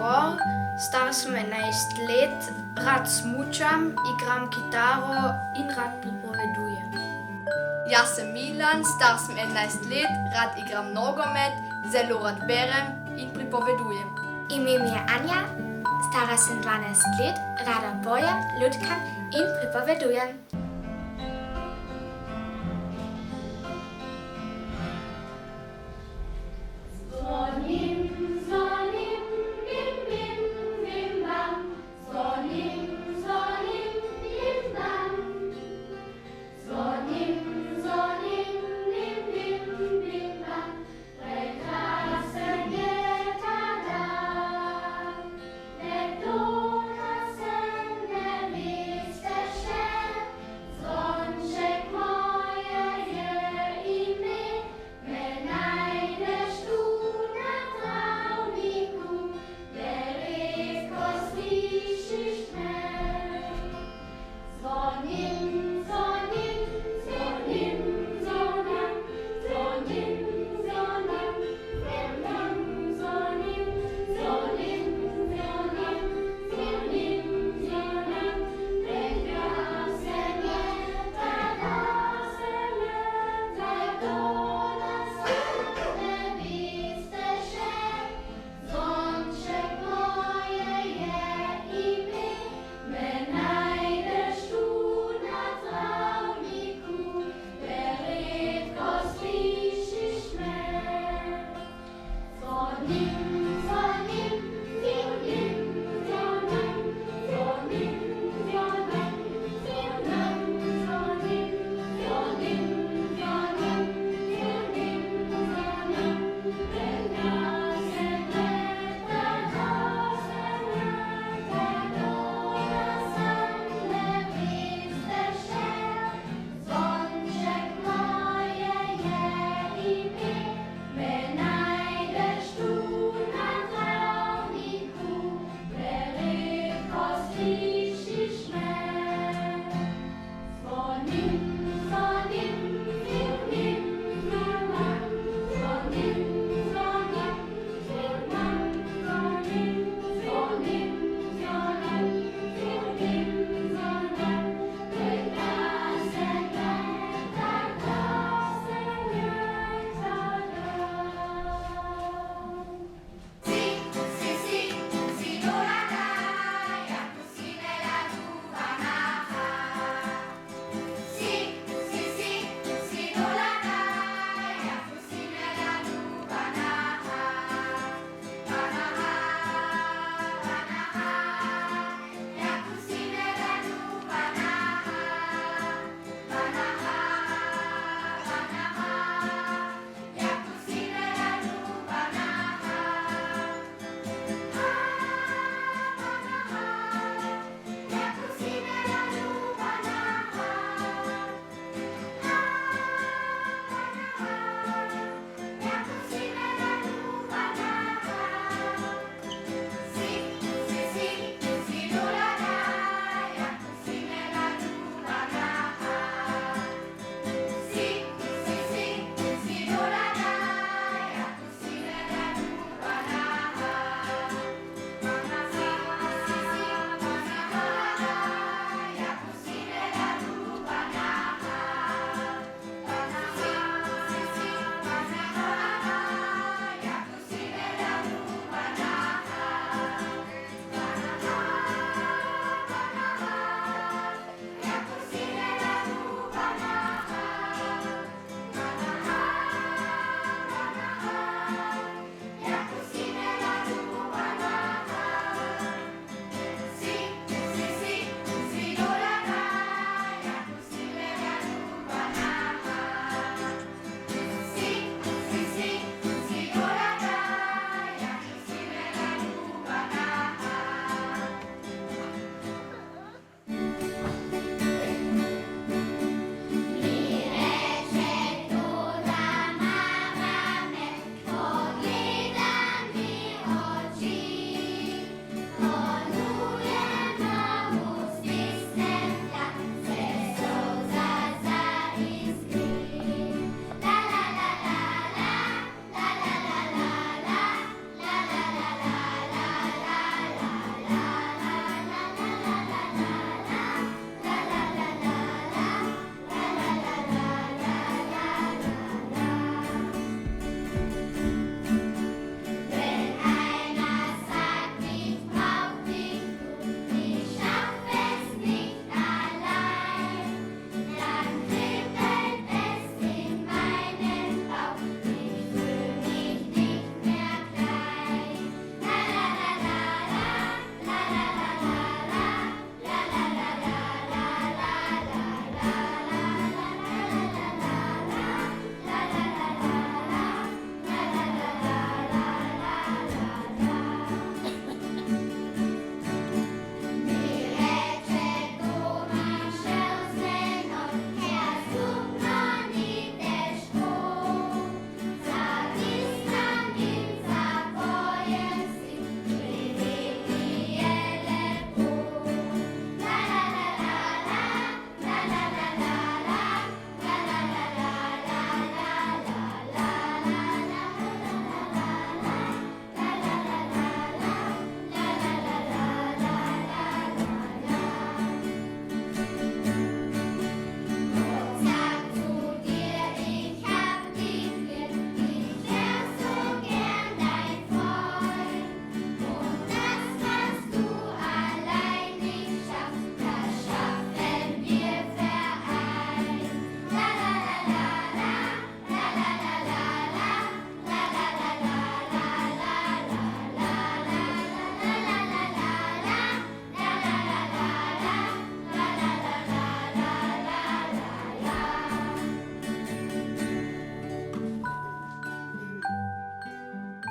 Igor, star sem 11 let, rad smučam, igram kitaro in rad pripovedujem. Jaz sem Milan, star sem 11 let, rad igram nogomet, zelo rad berem in pripovedujem. Ime mi je Anja, stara sem 12 let, rada pojem, lutkam in pripovedujem.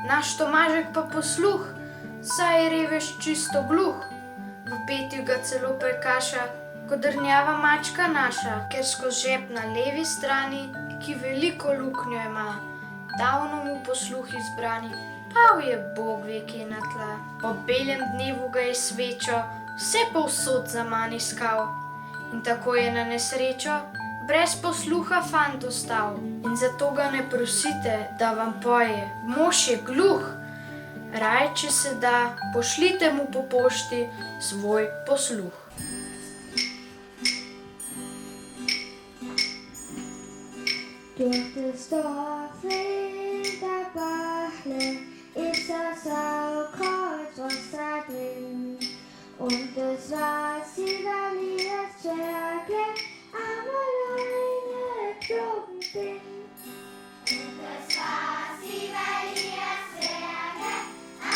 naš Tomažek pa posluh, saj je revež čisto gluh. V petju ga celo prekaša, kot drnjava mačka naša, ker skozi žep na levi strani, ki veliko luknjo ima, davno mu posluh izbrani, pav je Bog ve kje na tla. Po belem dnevu ga je svečo, vse povsod zaman iskal, in tako je na nesrečo brez posluha fant ostal. In zato ga ne prosite, da vam poje, mož je gluh. Raj, če se da, pošljite mu po pošti svoj posluh. Durch das Dorf hinter Bachle ist das Saukreuz, was da drin. Und das war Sivalias Zwerge, am alleine geflogen bin. Und das war Sivalias Zwerge,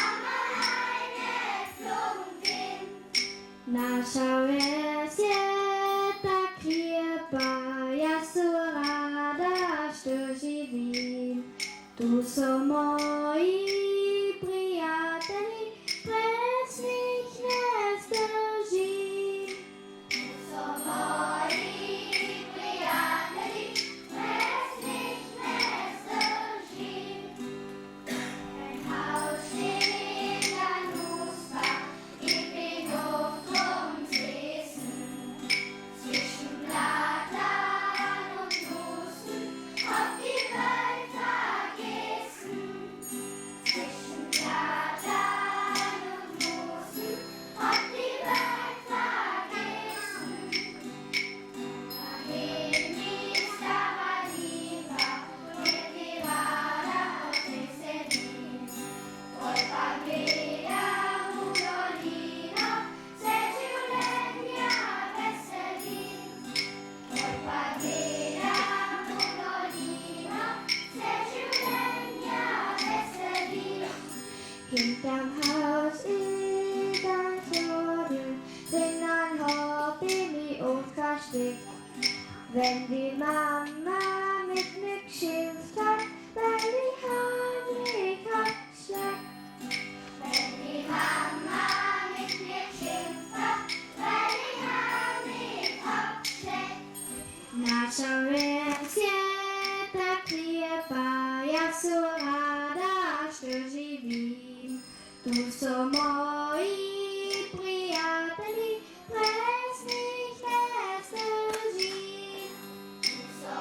am alleine geflogen bin. Na schau es jetzt, da klirrbar, ja so rada stöži vin. Tu so moji prijatelji, presnih ne zdrži. Tu so moji prijatelji, presnih ne zdrži. Ein Haus steht in der Nussbach, ich bin oft rumgesessen. Zwischen Blattern und Nussen, auf die Welt vergessen. Zwischen Blattern und Nussen, auf die Welt vergessen. Daneben ist aber lieber, mit die Rada auf Messerin. Poi Paglia, Rudolino, se Giulegna Vesselin. Poi Paglia, Rudolino, se Giulegna Vesselin. Hinterm Haus ist ein Vogel, den ein Hobby und versteckt. Wenn die Mama mit mir geschimpft hat, weil die Haare hat schlecht. Wenn die Mama mit mir geschimpft hat, weil die Haare hat schlecht. Na schau res je tak lijepa, ja su rada što živim. Tu so moji prijatelji, presnih ne zdržim. Tu so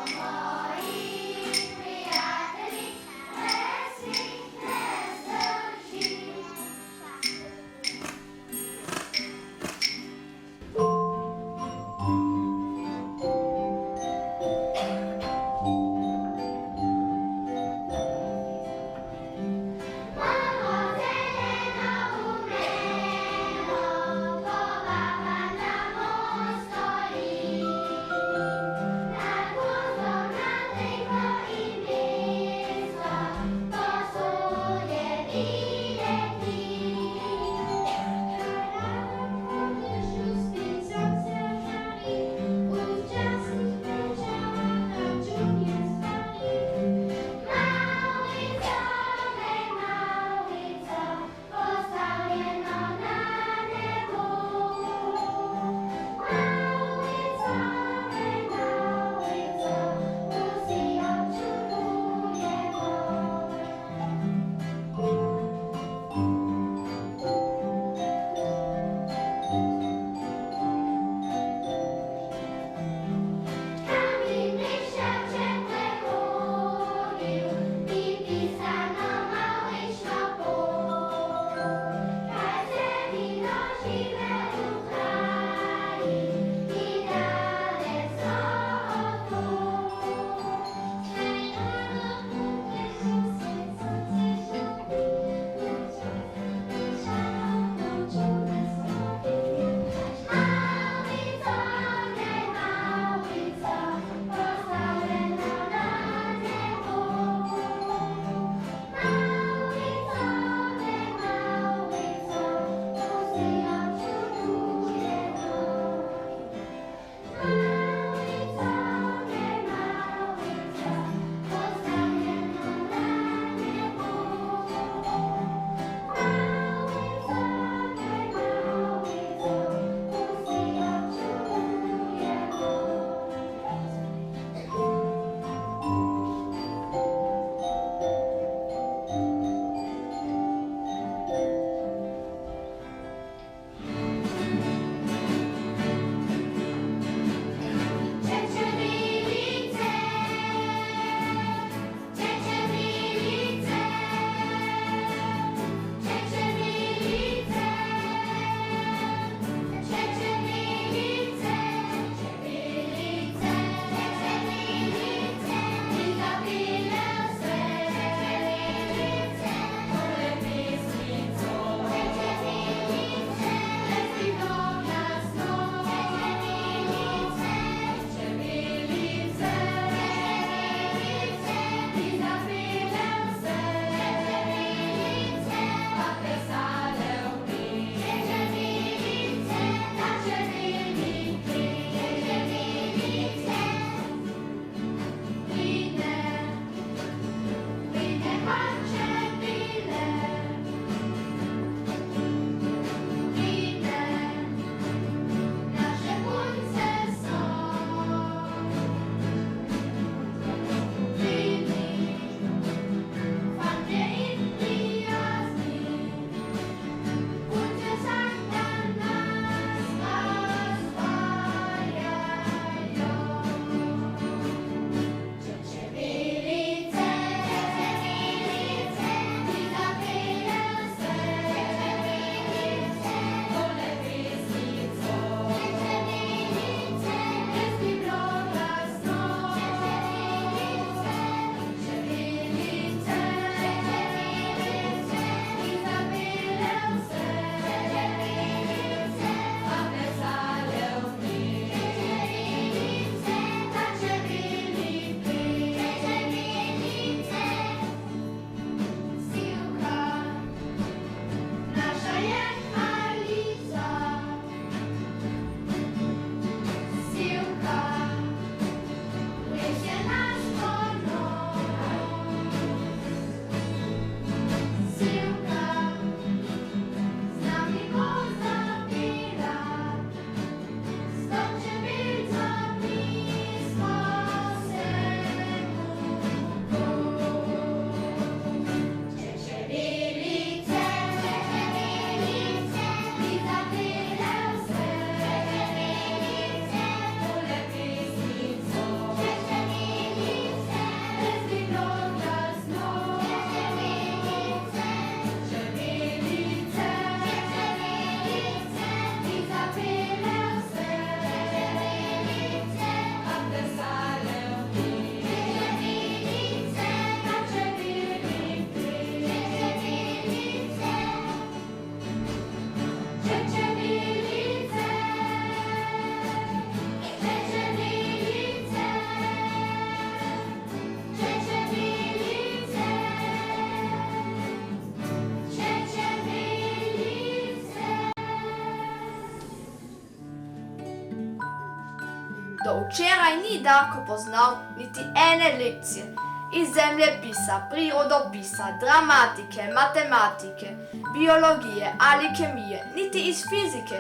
Do včeraj ni Darko poznal niti ene lekcije iz zemljepisa, prirodopisa, dramatike, matematike, biologije ali kemije, niti iz fizike.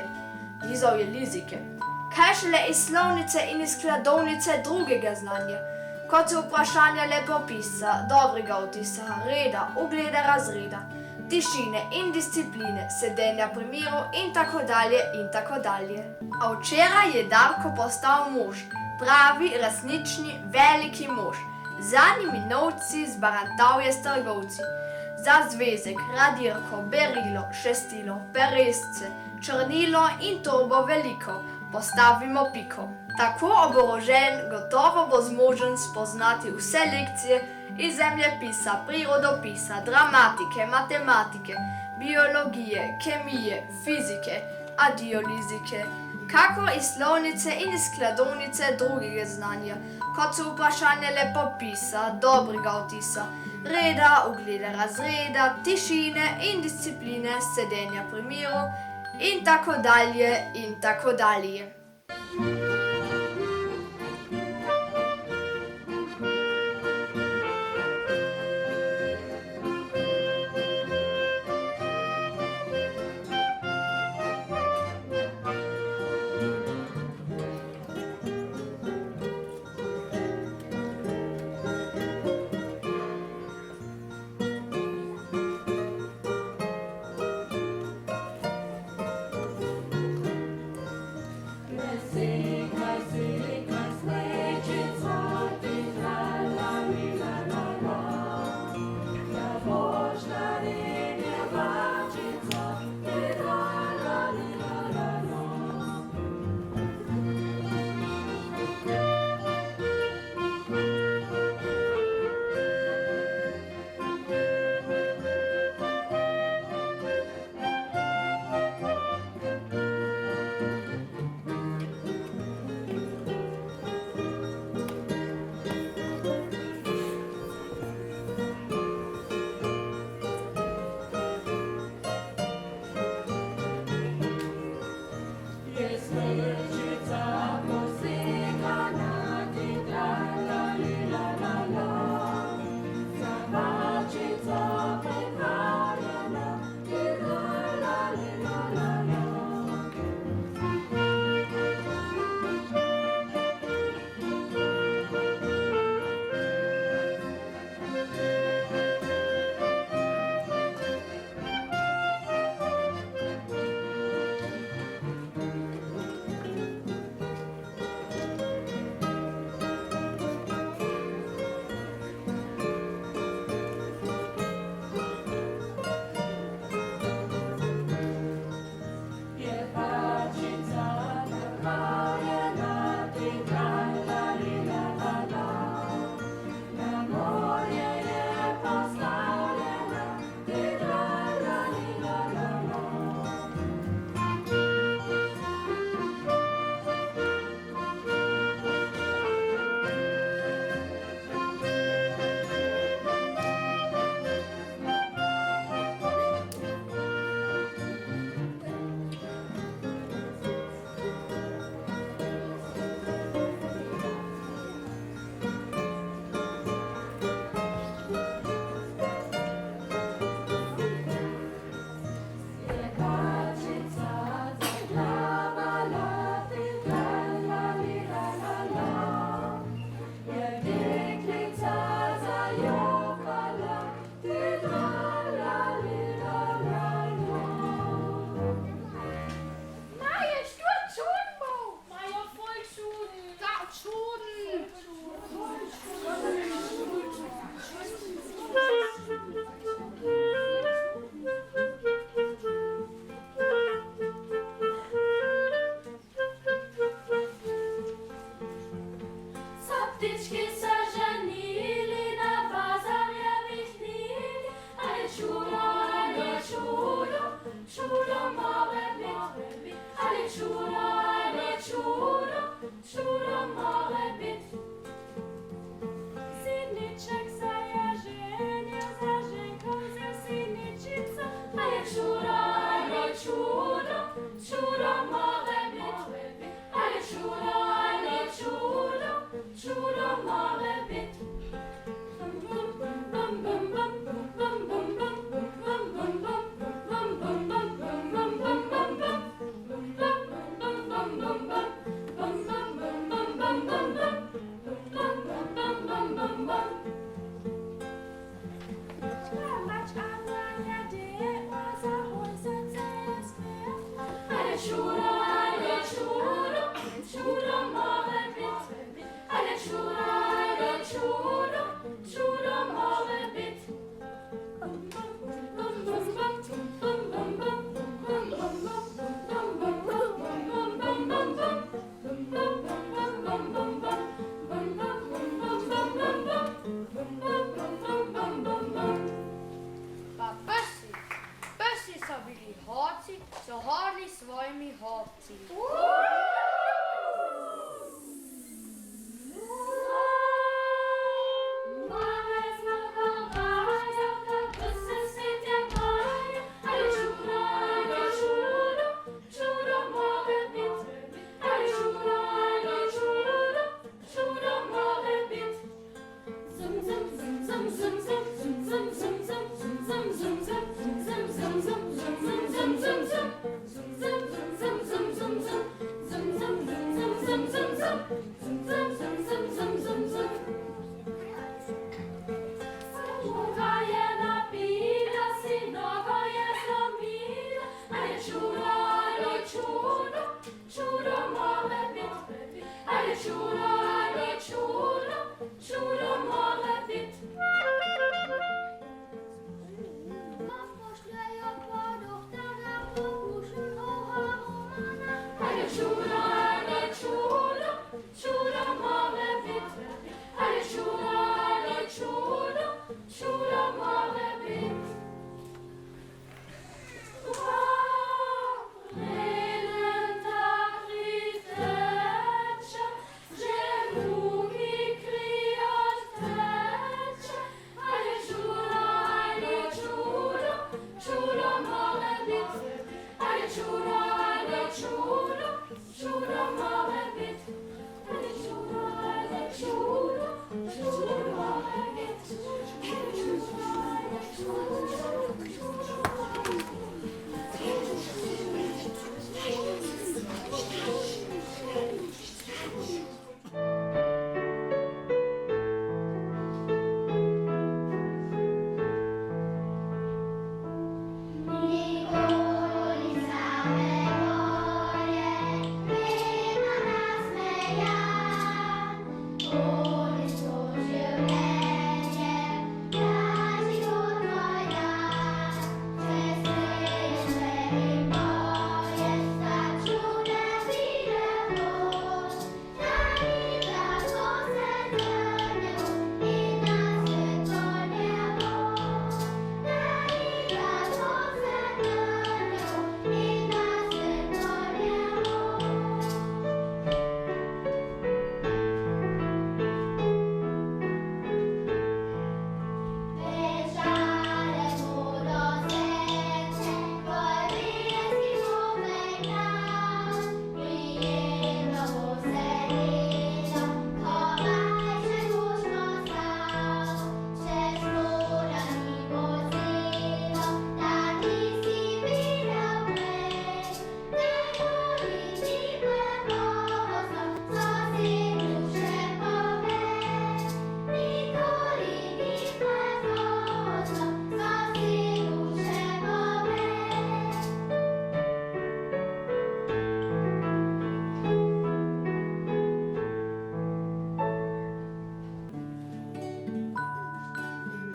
Dizal je lizike. Kaj šele iz slovnice in iz skladovnice drugega znanja, kot so vprašanja lepopisa, dobrega vtisa, reda, ugleda razreda, tišine in discipline, sedenja pri miru in tako dalje in tako dalje. A včeraj je Darko postal mož, pravi, resnični, veliki mož. Zadnjimi novci zbarantal je s trgovci. Za zvezek, radirko, berilo, šestilo, peresce, črnilo in torbo veliko postavimo piko. Tako oborožen gotovo bo zmožen spoznati vse lekcije iz zemljepisa, prirodopisa, dramatike, matematike, biologije, kemije, fizike, adiolizike, kakor iz slovnice in iz skladovnice drugega znanja, kot so vprašanja lepopisa, dobrega vtisa, reda, ugleda razreda, tišine in discipline, sedenja pri miru in tako dalje in tako dalje. Čuro more bit, ale čuro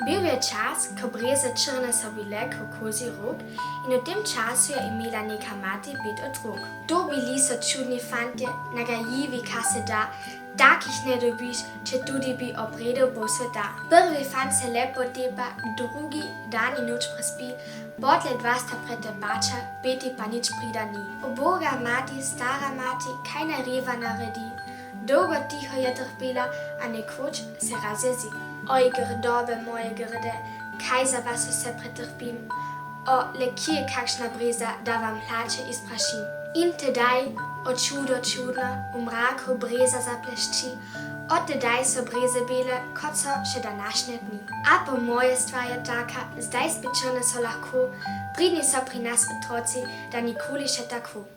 Bil je čas, ko breze črne so bile kot kozi rok in v tem času je imela neka mati 5 otrok. To bili so čudni fantje, nagajivi, kar se da, takih ne dobiš, če tudi bi obredel pol sveta. Prvi fant se lepo tepa, drugi dan in noč prespi, potle 2 sta pretepača, 5 pa nič prida ni. Uboga mati, stara mati, kaj naj reva naredi? Dolgo tiho je trpela, a nekoč se razjezi. Oj, grdobe moje grde, kaj za vas vse pretrpim? O, le kje je kakšna breza, da vam hlače izprašim? In tedaj, o čudo čudno, v mraku breza zaplešči, od tedaj so breze bele, kot so še današnje dni. A po moje stvar je taka, zdaj spečene so lahko, pridni so pri nas otroci, da nikoli še tako.